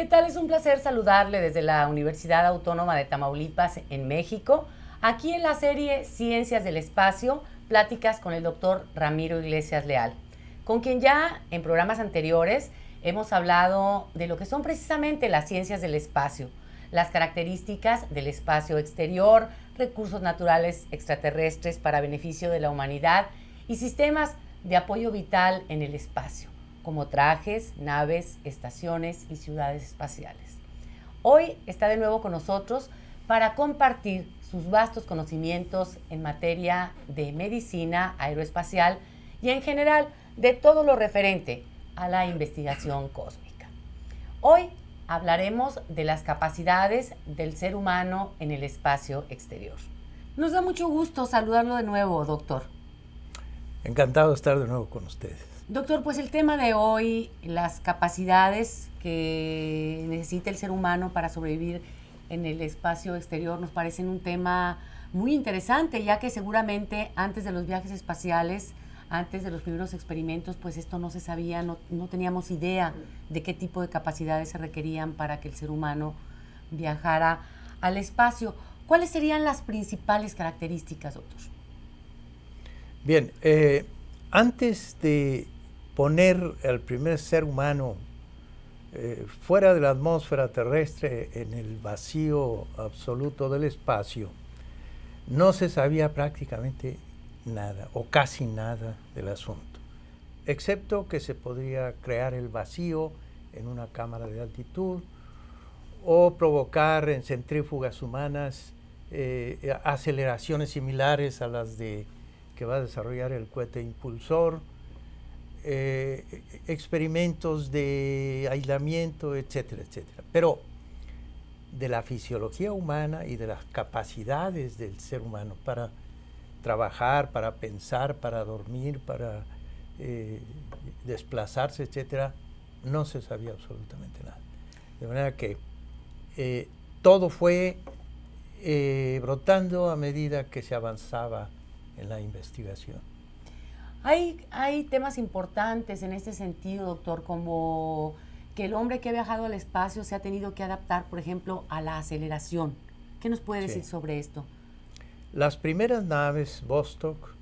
¿Qué tal? Es un placer saludarle desde la Universidad Autónoma de Tamaulipas en México. Aquí en la serie Ciencias del Espacio, pláticas con el doctor Ramiro Iglesias Leal, con quien ya en programas anteriores hemos hablado de lo que son precisamente las ciencias del espacio, las características del espacio exterior, recursos naturales extraterrestres para beneficio de la humanidad y sistemas de apoyo vital en el espacio, como trajes, naves, estaciones y ciudades espaciales. Hoy está de nuevo con nosotros para compartir sus vastos conocimientos en materia de medicina aeroespacial y en general de todo lo referente a la investigación cósmica. Hoy hablaremos de las capacidades del ser humano en el espacio exterior. Nos da mucho gusto saludarlo de nuevo, doctor. Encantado de estar de nuevo con ustedes. Doctor, pues el tema de hoy, las capacidades que necesita el ser humano para sobrevivir en el espacio exterior, nos parecen un tema muy interesante, ya que seguramente antes de los viajes espaciales, antes de los primeros experimentos, pues esto no se sabía, no teníamos idea de qué tipo de capacidades se requerían para que el ser humano viajara al espacio. ¿Cuáles serían las principales características, doctor? Bien, antes de poner al primer ser humano fuera de la atmósfera terrestre en el vacío absoluto del espacio, no se sabía prácticamente nada o casi nada del asunto, excepto que se podría crear el vacío en una cámara de altitud o provocar en centrífugas humanas aceleraciones similares a las que va a desarrollar el cohete impulsor, experimentos de aislamiento, etcétera, etcétera. Pero de la fisiología humana y de las capacidades del ser humano para trabajar, para pensar, para dormir, para desplazarse, etcétera, no se sabía absolutamente nada. De manera que todo fue brotando a medida que se avanzaba en la investigación. Hay temas importantes en este sentido, doctor, como que el hombre que ha viajado al espacio se ha tenido que adaptar, por ejemplo, a la aceleración. ¿Qué nos puede decir sobre esto? Las primeras naves Vostok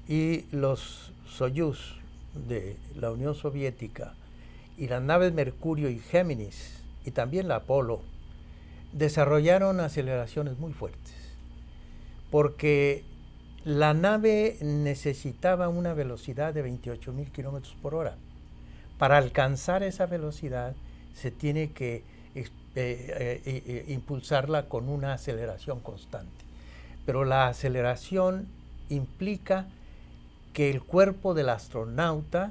y los Soyuz de la Unión Soviética y las naves Mercurio y Géminis y también la Apolo desarrollaron aceleraciones muy fuertes porque la nave necesitaba una velocidad de 28,000 kilómetros por hora. Para alcanzar esa velocidad se tiene que impulsarla con una aceleración constante. Pero la aceleración implica que el cuerpo del astronauta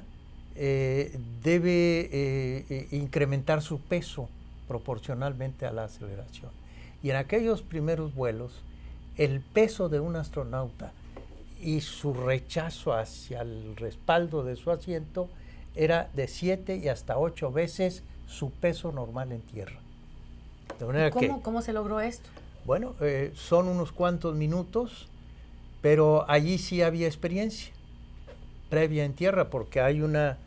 debe incrementar su peso proporcionalmente a la aceleración. Y en aquellos primeros vuelos, el peso de un astronauta y su rechazo hacia el respaldo de su asiento era de 7 y hasta 8 veces su peso normal en tierra. De manera ¿Cómo se logró esto? Bueno, son unos cuantos minutos, pero allí sí había experiencia previa en tierra, porque hay una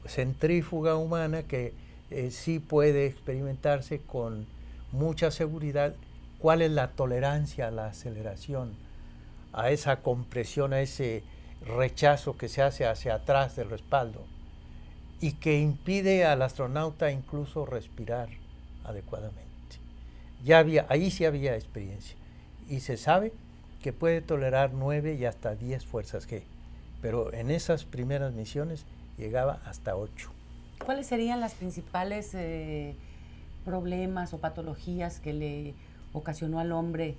centrífuga humana que sí puede experimentarse con mucha seguridad cuál es la tolerancia a la aceleración, a esa compresión, a ese rechazo que se hace hacia atrás del respaldo y que impide al astronauta incluso respirar adecuadamente. Ahí sí había experiencia y se sabe que puede tolerar 9 y hasta 10 fuerzas G, pero en esas primeras misiones llegaba hasta 8. ¿Cuáles serían las principales problemas o patologías que le ocasionó al hombre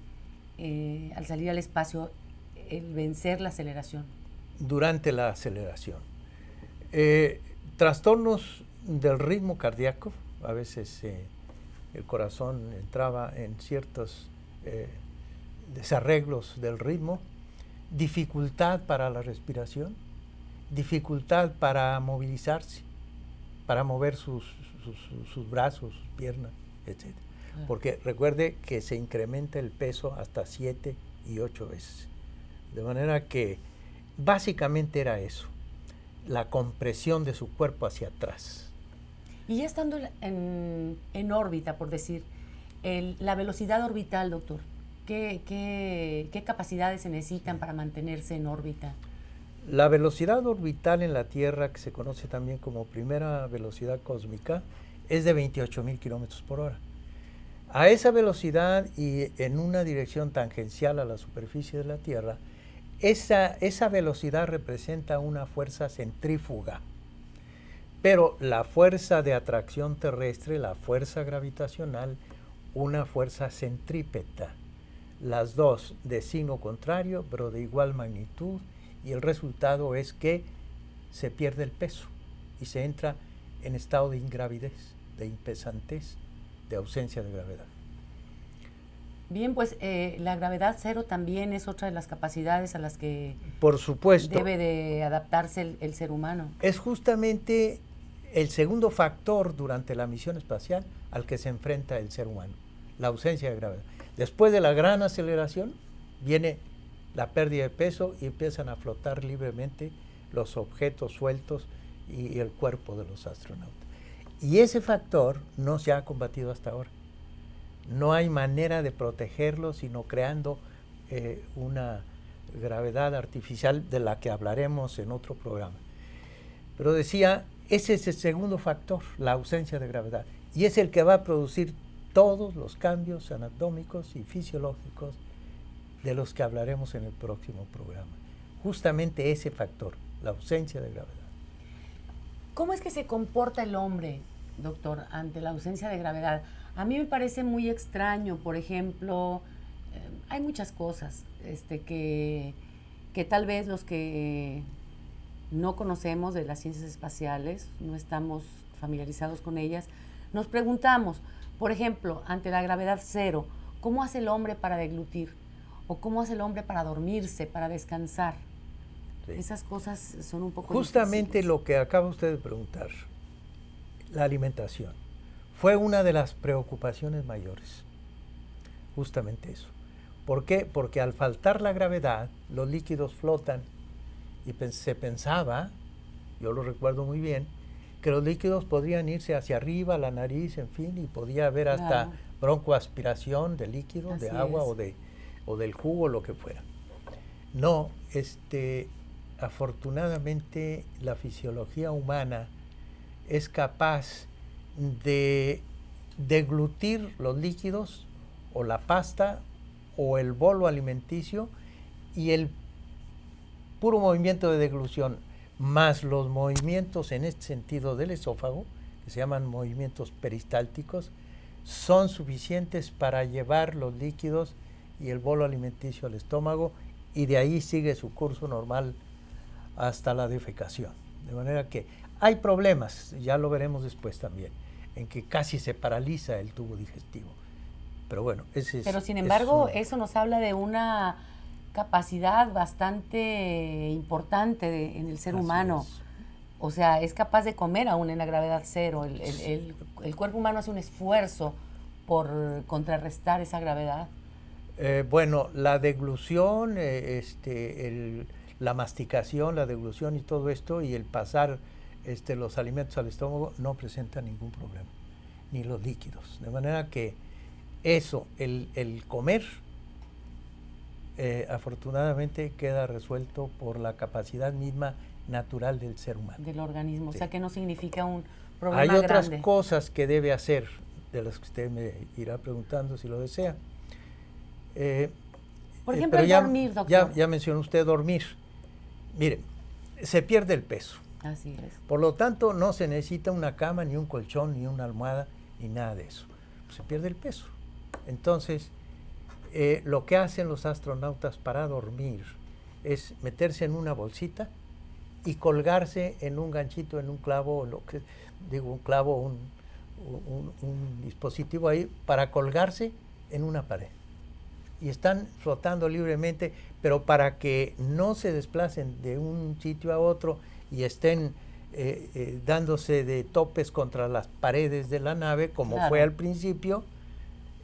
al salir al espacio el vencer la aceleración? Durante la aceleración. Trastornos del ritmo cardíaco, a veces el corazón entraba en ciertos desarreglos del ritmo, dificultad para la respiración, dificultad para movilizarse, para mover sus brazos, sus piernas, etc. Porque recuerde que se incrementa el peso hasta 7 y 8 veces. De manera que básicamente era eso, la compresión de su cuerpo hacia atrás. Y ya estando en órbita, por decir, la velocidad orbital, doctor, ¿qué capacidades se necesitan para mantenerse en órbita? La velocidad orbital en la Tierra, que se conoce también como primera velocidad cósmica, es de 28,000 kilómetros por hora. A esa velocidad y en una dirección tangencial a la superficie de la Tierra, esa velocidad representa una fuerza centrífuga. Pero la fuerza de atracción terrestre, la fuerza gravitacional, una fuerza centrípeta. Las dos de signo contrario, pero de igual magnitud, y el resultado es que se pierde el peso y se entra en estado de ingravidez, de impesantez, de ausencia de gravedad. Bien, pues la gravedad cero también es otra de las capacidades a las que por supuesto debe de adaptarse el ser humano. Es justamente el segundo factor durante la misión espacial al que se enfrenta el ser humano, la ausencia de gravedad. Después de la gran aceleración viene la pérdida de peso y empiezan a flotar libremente los objetos sueltos y el cuerpo de los astronautas. Y ese factor no se ha combatido hasta ahora. No hay manera de protegerlo sino creando una gravedad artificial de la que hablaremos en otro programa. Pero decía, ese es el segundo factor, la ausencia de gravedad, y es el que va a producir todos los cambios anatómicos y fisiológicos de los que hablaremos en el próximo programa. Justamente ese factor, la ausencia de gravedad. ¿Cómo es que se comporta el hombre, doctor, ante la ausencia de gravedad? A mí me parece muy extraño, por ejemplo, hay muchas cosas que tal vez los que no conocemos de las ciencias espaciales, no estamos familiarizados con ellas, nos preguntamos, por ejemplo, ante la gravedad cero, ¿cómo hace el hombre para deglutir? ¿O cómo hace el hombre para dormirse, para descansar? Sí. Esas cosas son un poco justamente difíciles. Lo que acaba usted de preguntar, la alimentación, fue una de las preocupaciones mayores, justamente eso. ¿Por qué? Porque al faltar la gravedad, los líquidos flotan y se pensaba, yo lo recuerdo muy bien, que los líquidos podrían irse hacia arriba, la nariz, en fin, y podía haber hasta broncoaspiración de líquidos, de agua o del jugo, lo que fuera. No, afortunadamente la fisiología humana es capaz de deglutir los líquidos o la pasta o el bolo alimenticio, y el puro movimiento de deglución más los movimientos en este sentido del esófago, que se llaman movimientos peristálticos, son suficientes para llevar los líquidos y el bolo alimenticio al estómago, y de ahí sigue su curso normal hasta la defecación. De manera que hay problemas, ya lo veremos después también, en que casi se paraliza el tubo digestivo. Pero bueno, Pero sin embargo, eso nos habla de una capacidad bastante importante en el ser humano. O sea, es capaz de comer aún en la gravedad cero. El cuerpo humano hace un esfuerzo por contrarrestar esa gravedad. Bueno, la deglución, la masticación, la deglución y todo esto, y el pasar los alimentos al estómago no presenta ningún problema, ni los líquidos. De manera que eso, el comer, afortunadamente queda resuelto por la capacidad misma natural del ser humano. Del organismo, sí. O sea que no significa un problema grande. Hay otras grande. Cosas que debe hacer, de las que usted me irá preguntando si lo desea. Por ejemplo, el dormir, doctor. Ya mencionó usted dormir. Mire, se pierde el peso. Así es. Por lo tanto, no se necesita una cama, ni un colchón, ni una almohada, ni nada de eso. Se pierde el peso. Entonces, lo que hacen los astronautas para dormir es meterse en una bolsita y colgarse en un ganchito, en un clavo, un dispositivo ahí para colgarse en una pared. Y están flotando libremente, pero para que no se desplacen de un sitio a otro y estén dándose de topes contra las paredes de la nave, como fue al principio,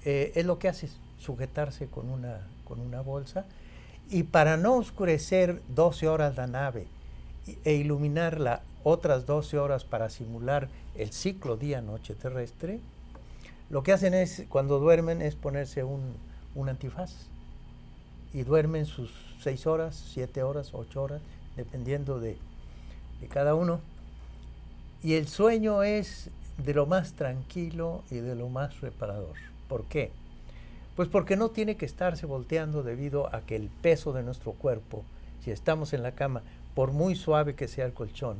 es lo que hace, sujetarse con una bolsa. Y para no oscurecer 12 horas la nave e iluminarla otras 12 horas para simular el ciclo día-noche terrestre, lo que hacen es, cuando duermen, es ponerse un antifaz. Y duermen sus 6 horas, 7 horas, 8 horas, dependiendo de cada uno. Y el sueño es de lo más tranquilo y de lo más reparador. ¿Por qué? Pues porque no tiene que estarse volteando debido a que el peso de nuestro cuerpo, si estamos en la cama, por muy suave que sea el colchón,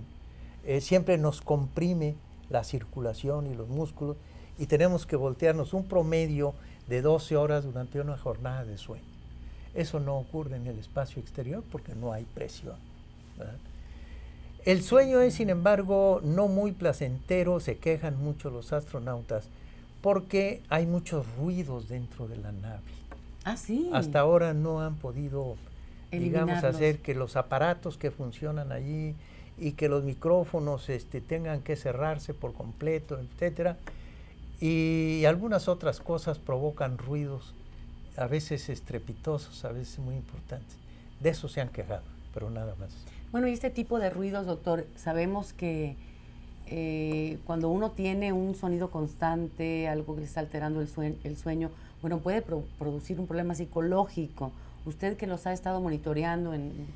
siempre nos comprime la circulación y los músculos y tenemos que voltearnos un promedio de 12 horas durante una jornada de sueño. Eso no ocurre en el espacio exterior porque no hay presión, ¿verdad? El sueño es, sin embargo, no muy placentero. Se quejan mucho los astronautas porque hay muchos ruidos dentro de la nave. Ah, sí. Hasta ahora no han podido, digamos, Eliminarlos. hacer que los aparatos que funcionan allí y que los micrófonos tengan que cerrarse por completo, etcétera. Y algunas otras cosas provocan ruidos, a veces estrepitosos, a veces muy importantes. De eso se han quejado, pero nada más. Bueno, y este tipo de ruidos, doctor, sabemos que cuando uno tiene un sonido constante, algo que le está alterando el sueño, bueno, puede producir un problema psicológico. Usted que los ha estado monitoreando en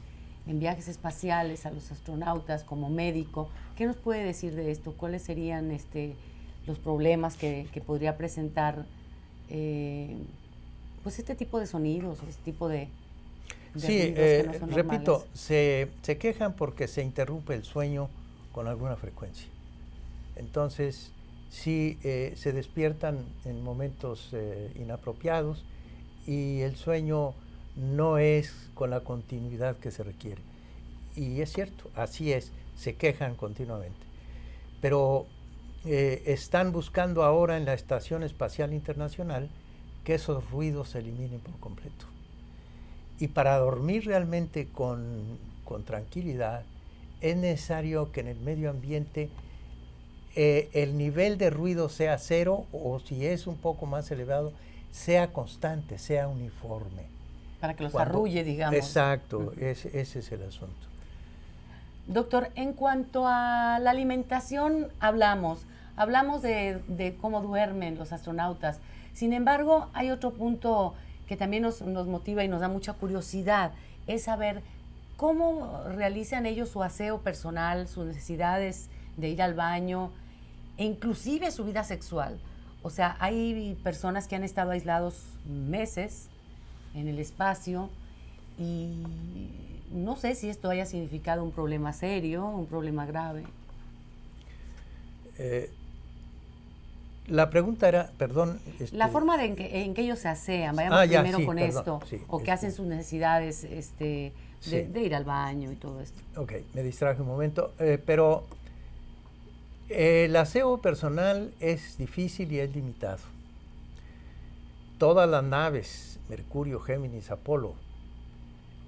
viajes espaciales a los astronautas como médico, ¿qué nos puede decir de esto? ¿Cuáles serían los problemas que podría presentar pues este tipo de sonidos, este tipo de sí, ruidos que no son repito, normales? se quejan porque se interrumpe el sueño con alguna frecuencia. Entonces, sí, se despiertan en momentos inapropiados y el sueño no es con la continuidad que se requiere. Y es cierto, así es, se quejan continuamente. Pero están buscando ahora en la Estación Espacial Internacional que esos ruidos se eliminen por completo. Y para dormir realmente con tranquilidad, es necesario que en el medio ambiente el nivel de ruido sea cero, o si es un poco más elevado, sea constante, sea uniforme. Para que los arrulle, digamos. Exacto, ese es el asunto. Doctor, en cuanto a la alimentación hablamos de cómo duermen los astronautas. Sin embargo, hay otro punto que también nos motiva y nos da mucha curiosidad, es saber cómo realizan ellos su aseo personal, sus necesidades de ir al baño e inclusive su vida sexual. O sea, hay personas que han estado aislados meses en el espacio y no sé si esto haya significado un problema serio, un problema grave. La pregunta era, perdón... La forma en que ellos se asean, vayamos primero sí, con perdón, esto, sí, o que hacen sus necesidades sí. de ir al baño y todo esto. Ok, me distraje un momento, pero el aseo personal es difícil y es limitado. Todas las naves, Mercurio, Géminis, Apolo,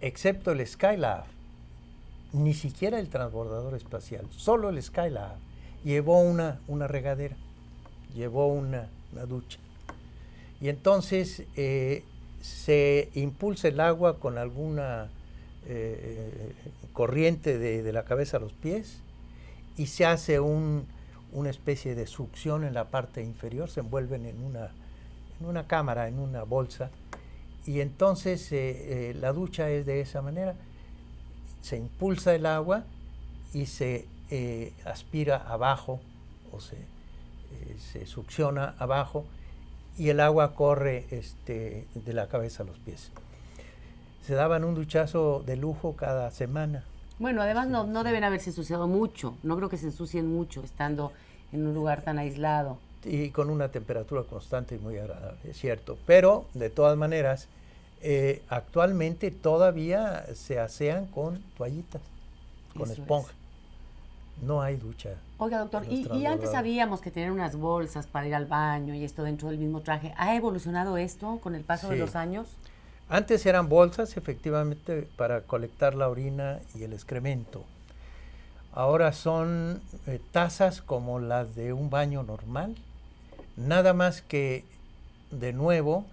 excepto el Skylab, ni siquiera el transbordador espacial, solo el Skylab, llevó una regadera, llevó una ducha. Y entonces se impulsa el agua con alguna corriente de la cabeza a los pies y se hace una especie de succión en la parte inferior, se envuelven en una cámara, en una bolsa, y entonces la ducha es de esa manera, se impulsa el agua y se aspira abajo o se succiona abajo y el agua corre de la cabeza a los pies. Se daban un duchazo de lujo cada semana. Bueno, además no deben haberse ensuciado mucho, no creo que se ensucien mucho estando en un lugar tan aislado. Y con una temperatura constante y muy agradable, es cierto. Pero, de todas maneras, actualmente todavía se asean con toallitas, con Eso esponja. No hay ducha. Oiga, doctor, y antes sabíamos que tener unas bolsas para ir al baño y esto dentro del mismo traje. ¿Ha evolucionado esto con el paso de los años? Antes eran bolsas, efectivamente, para colectar la orina y el excremento. Ahora son tazas como las de un baño normal, nada más que, de nuevo,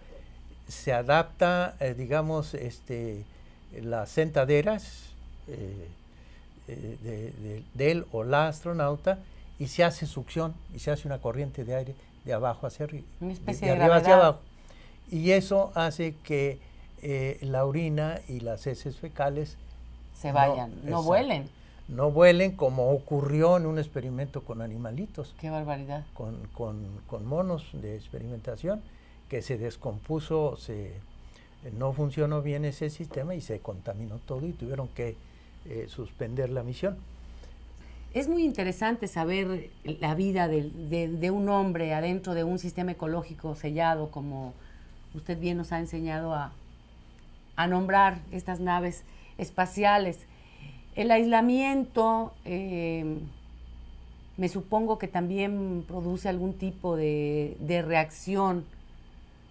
se adapta, digamos, las sentaderas de él o la astronauta, y se hace succión y se hace una corriente de aire de abajo hacia arriba, una especie de de arriba hacia gravedad. abajo. Y eso hace que la orina y las heces fecales Se vayan, no exacto, vuelen. no vuelen, como ocurrió en un experimento con animalitos, Qué barbaridad. con monos de experimentación, que se descompuso, no funcionó bien ese sistema y se contaminó todo y tuvieron que suspender la misión. Es muy interesante saber la vida de un hombre adentro de un sistema ecológico sellado, como usted bien nos ha enseñado a nombrar estas naves espaciales. El aislamiento, me supongo que también produce algún tipo de reacción.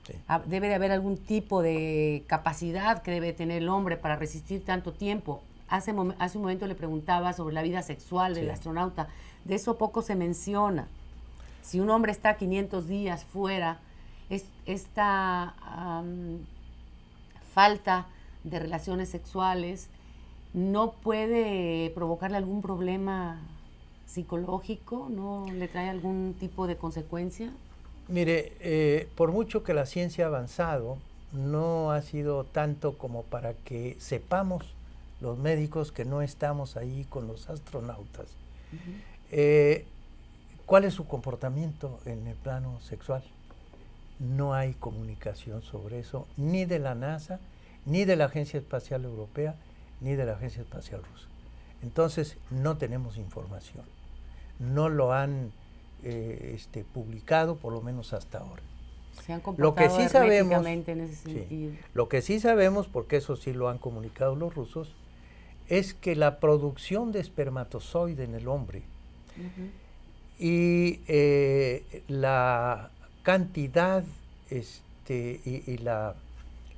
Sí. Debe de haber algún tipo de capacidad que debe tener el hombre para resistir tanto tiempo. Hace un momento le preguntaba sobre la vida sexual del astronauta. De eso poco se menciona. Si un hombre está 500 días fuera, esta falta de relaciones sexuales no puede provocarle algún problema psicológico, ¿no le trae algún tipo de consecuencia? Mire, por mucho que la ciencia ha avanzado, no ha sido tanto como para que sepamos los médicos que no estamos ahí con los astronautas. ¿Cuál es su comportamiento en el plano sexual? No hay comunicación sobre eso, ni de la NASA, ni de la Agencia Espacial Europea, ni de la Agencia Espacial Rusa. Entonces, no tenemos información. No lo han publicado, por lo menos hasta ahora. Se han comportado herméticamente en ese sentido. Lo que sí sabemos, porque eso sí lo han comunicado los rusos, es que la producción de espermatozoide en el hombre y la cantidad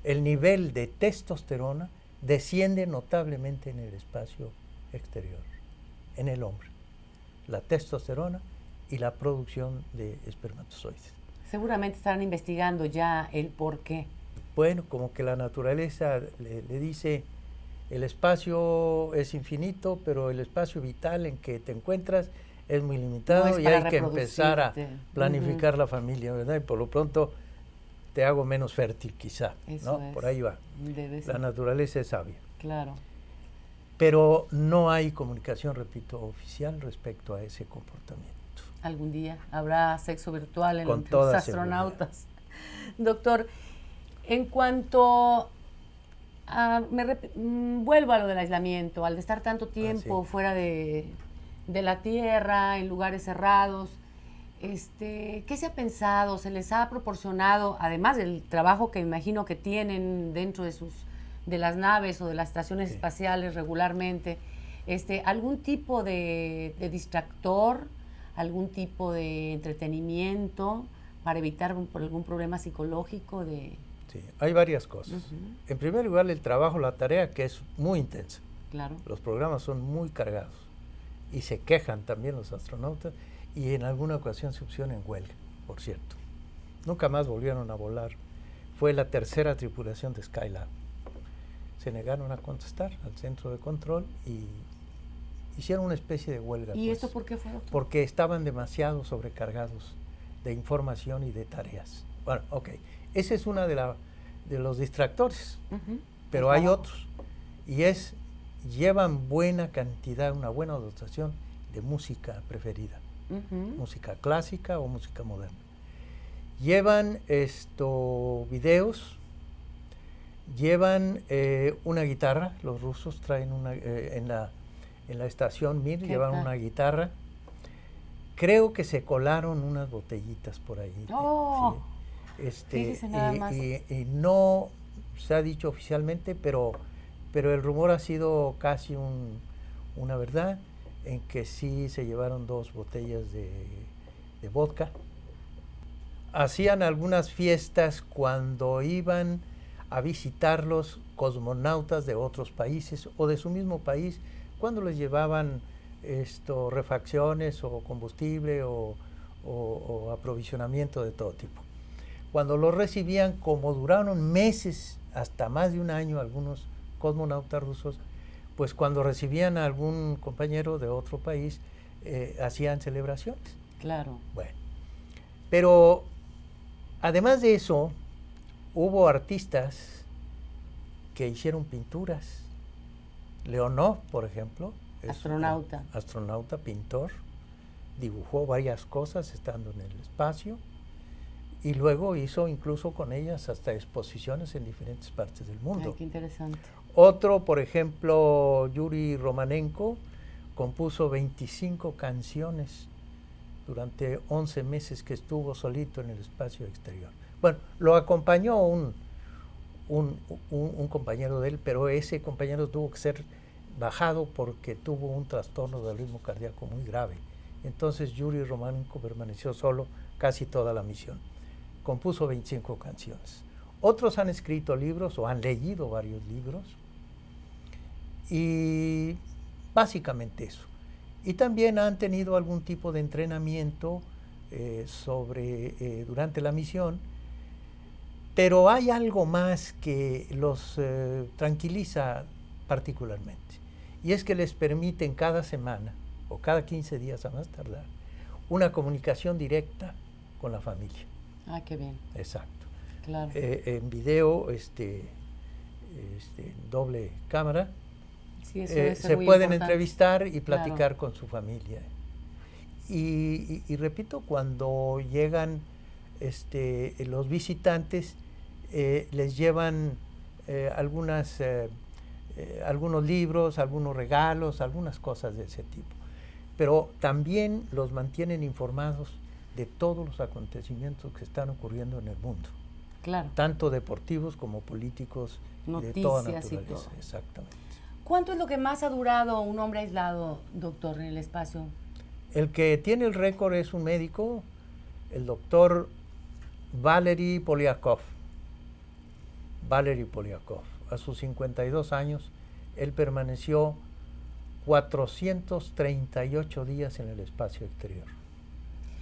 el nivel de testosterona desciende notablemente en el espacio exterior, en el hombre. La testosterona y la producción de espermatozoides. Seguramente estarán investigando ya el por qué. Bueno, como que la naturaleza le dice, el espacio es infinito, pero el espacio vital en que te encuentras es muy limitado, no es y hay que empezar a planificar la familia, ¿verdad? Y por lo pronto te hago menos fértil quizá, eso ¿no? Es. Por ahí va. La naturaleza es sabia. Claro. Pero no hay comunicación, repito, oficial respecto a ese comportamiento. Algún día habrá sexo virtual en los astronautas. Doctor, en cuanto vuelvo a lo del aislamiento, al de estar tanto tiempo fuera de la Tierra, en lugares cerrados, ¿qué se ha pensado? ¿Se les ha proporcionado, además del trabajo que imagino que tienen dentro de las naves o de las estaciones espaciales regularmente, algún tipo de distractor, algún tipo de entretenimiento para evitar algún problema psicológico? Sí, hay varias cosas. En primer lugar, el trabajo, la tarea, que es muy intensa. Claro. Los programas son muy cargados y se quejan también los astronautas y en alguna ocasión se pusieron en huelga, por cierto. Nunca más volvieron a volar. Fue la tercera tripulación de Skylab. Se negaron a contestar al centro de control y hicieron una especie de huelga. ¿Y esto por qué fue, doctor? Porque estaban demasiado sobrecargados de información y de tareas. Bueno, ok. Ese es uno de los distractores, pero hay otros. Y llevan buena cantidad, una buena dotación de música preferida. Música clásica o música moderna. Llevan videos, llevan una guitarra. Los rusos traen una en la estación Mir, llevan una guitarra. Creo que se colaron unas botellitas por ahí. ¡Oh! Fíjese nada más. Y no se ha dicho oficialmente, pero el rumor ha sido casi una verdad, en que sí se llevaron 2 botellas de vodka. Hacían algunas fiestas cuando iban a visitar los cosmonautas de otros países o de su mismo país, cuando les llevaban refacciones o combustible o aprovisionamiento de todo tipo. Cuando los recibían, como duraron meses, hasta más de un año algunos cosmonautas rusos, pues cuando recibían a algún compañero de otro país, hacían celebraciones. Claro. Bueno, pero además de eso, hubo artistas que hicieron pinturas. Leonov, por ejemplo, astronauta. Astronauta, pintor, dibujó varias cosas estando en el espacio y luego hizo incluso con ellas hasta exposiciones en diferentes partes del mundo. Ay, qué interesante. Otro, por ejemplo, Yuri Romanenko, compuso 25 canciones durante 11 meses que estuvo solito en el espacio exterior. Bueno, lo acompañó un compañero de él, pero ese compañero tuvo que ser bajado porque tuvo un trastorno del ritmo cardíaco muy grave. Entonces Yuri Romanenko permaneció solo casi toda la misión. Compuso 25 canciones. Otros han escrito libros o han leído varios libros y básicamente eso. Y también han tenido algún tipo de entrenamiento durante la misión, pero hay algo más que los tranquiliza particularmente, y es que les permiten cada semana o cada 15 días a más tardar una comunicación directa con la familia. Ah, qué bien. Exacto. Claro. En video, doble cámara, sí, eso debe ser se muy pueden importante. entrevistar y platicar Claro. con su familia. Y repito, cuando llegan los visitantes, les llevan algunos libros, algunos regalos, algunas cosas de ese tipo. Pero también los mantienen informados de todos los acontecimientos que están ocurriendo en el mundo. Claro. Tanto deportivos como políticos, noticias de toda y naturaleza. todo. Exactamente. ¿Cuánto es lo que más ha durado un hombre aislado, doctor, en el espacio? El que tiene el récord es un médico, el doctor Valery Polyakov. Valery Polyakov. A sus 52 años, él permaneció 438 días en el espacio exterior,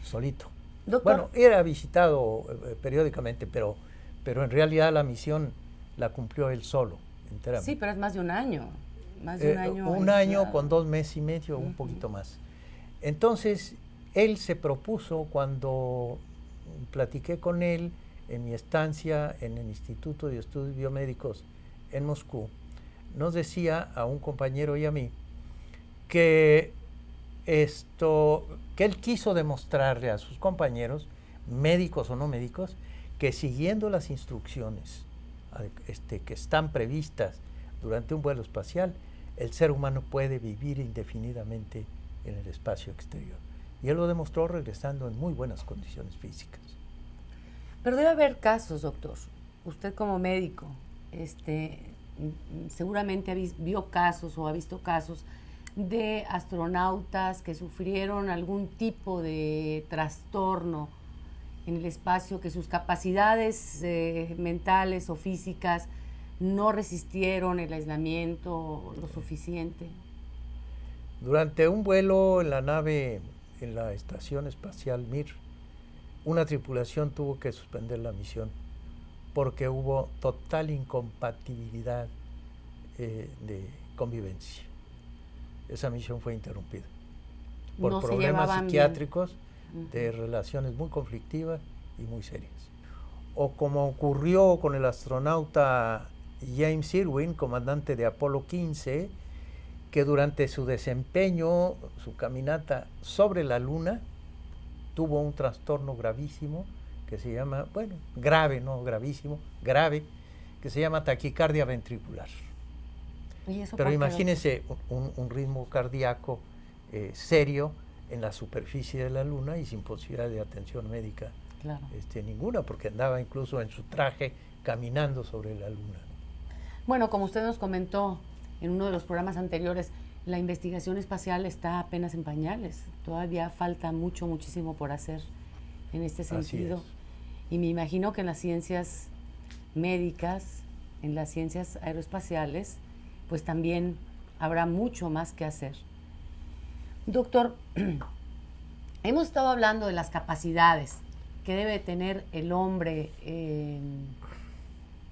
solito. Doctor. Bueno, era visitado periódicamente, pero en realidad la misión la cumplió él solo, enteramente. Sí, pero es más de un año. Más de un año. Un año con 2 meses y medio, un poquito más. Entonces, él se propuso, cuando platiqué con él en mi estancia en el Instituto de Estudios Biomédicos en Moscú, nos decía a un compañero y a mí que él quiso demostrarle a sus compañeros, médicos o no médicos, que siguiendo las instrucciones que están previstas durante un vuelo espacial, el ser humano puede vivir indefinidamente en el espacio exterior. Y él lo demostró regresando en muy buenas condiciones físicas. Pero debe haber casos, doctor. Usted como médico, seguramente vio casos o ha visto casos de astronautas que sufrieron algún tipo de trastorno en el espacio, que sus capacidades mentales o físicas no resistieron el aislamiento lo suficiente. Durante un vuelo en la nave, en la estación espacial Mir, una tripulación tuvo que suspender la misión porque hubo total incompatibilidad de convivencia. Esa misión fue interrumpida por No problemas psiquiátricos, bien. de relaciones muy conflictivas y muy serias. O como ocurrió con el astronauta James Irwin, comandante de Apolo 15, que durante su desempeño, su caminata sobre la Luna, tuvo un trastorno gravísimo que se llama, bueno, grave, no gravísimo, grave, que se llama taquicardia ventricular. ¿Y eso Pero por qué, imagínense un ritmo cardíaco serio en la superficie de la Luna y sin posibilidad de atención médica. Claro. Ninguna, porque andaba incluso en su traje caminando sobre la Luna. Bueno, como usted nos comentó en uno de los programas anteriores, la investigación espacial está apenas en pañales. Todavía falta muchísimo por hacer en este sentido. Y me imagino que en las ciencias médicas, en las ciencias aeroespaciales, pues también habrá mucho más que hacer. Doctor, hemos estado hablando de las capacidades que debe tener el hombre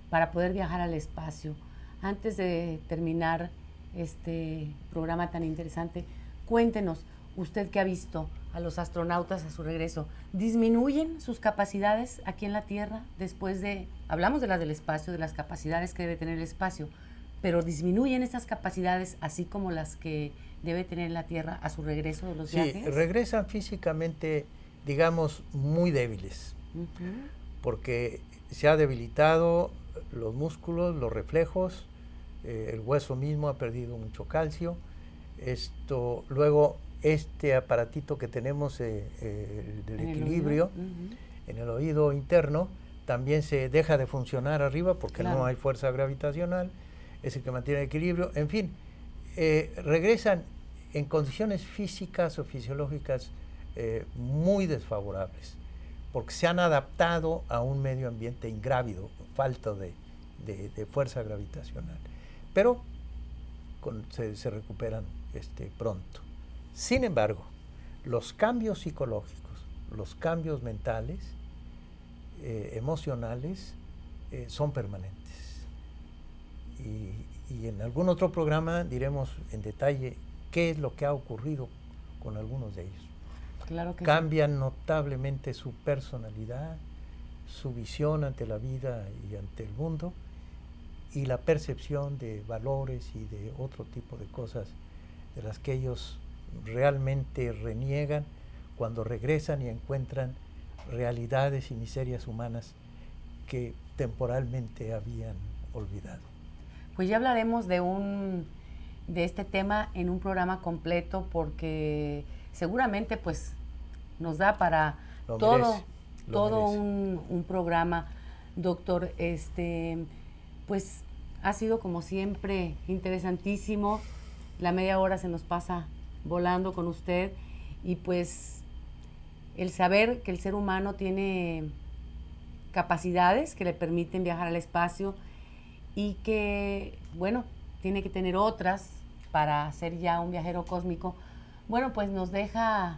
para poder viajar al espacio. Antes de terminar este programa tan interesante. Cuéntenos, usted que ha visto a los astronautas a su regreso, ¿disminuyen sus capacidades aquí en la Tierra después de, hablamos de las del espacio, de las capacidades que debe tener el espacio, pero disminuyen estas capacidades así como las que debe tener la Tierra a su regreso de los viajes? Sí, regresan físicamente, digamos, muy débiles, porque se ha debilitado los músculos, los reflejos, el hueso mismo ha perdido mucho calcio. Luego este aparatito que tenemos del equilibrio en el oído interno también se deja de funcionar arriba porque no hay fuerza gravitacional, es el que mantiene el equilibrio. En fin, regresan en condiciones físicas o fisiológicas muy desfavorables, porque se han adaptado a un medio ambiente ingrávido, falta de fuerza gravitacional. Pero se recuperan pronto. Sin embargo, los cambios psicológicos, los cambios mentales, emocionales, son permanentes. Y en algún otro programa diremos en detalle qué es lo que ha ocurrido con algunos de ellos. Claro que cambian notablemente su personalidad, su visión ante la vida y ante el mundo, y la percepción de valores y de otro tipo de cosas de las que ellos realmente reniegan cuando regresan y encuentran realidades y miserias humanas que temporalmente habían olvidado. Pues ya hablaremos de este tema en un programa completo, porque seguramente pues nos da para todo un programa, doctor. Pues ha sido como siempre interesantísimo. La media hora se nos pasa volando con usted, y pues el saber que el ser humano tiene capacidades que le permiten viajar al espacio y que, bueno, tiene que tener otras para ser ya un viajero cósmico, bueno, pues nos deja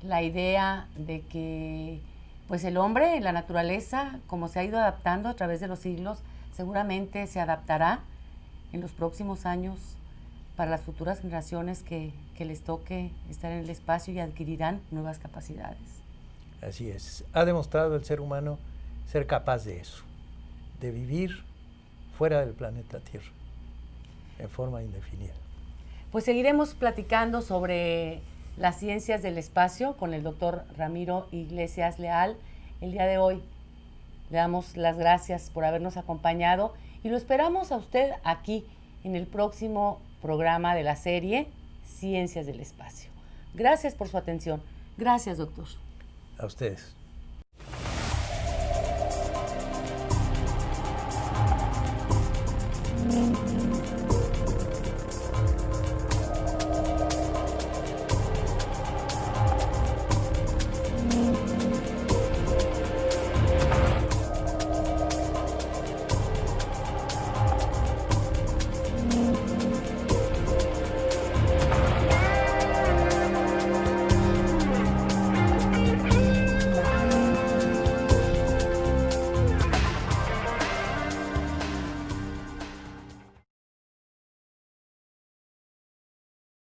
la idea de que pues el hombre, la naturaleza, como se ha ido adaptando a través de los siglos, seguramente se adaptará en los próximos años para las futuras generaciones que les toque estar en el espacio, y adquirirán nuevas capacidades. Así es. Ha demostrado el ser humano ser capaz de eso, de vivir fuera del planeta Tierra, en forma indefinida. Pues seguiremos platicando sobre las ciencias del espacio con el doctor Ramiro Iglesias Leal. El día de hoy le damos las gracias por habernos acompañado, y lo esperamos a usted aquí en el próximo programa de la serie Ciencias del Espacio. Gracias por su atención. Gracias, doctor. A ustedes.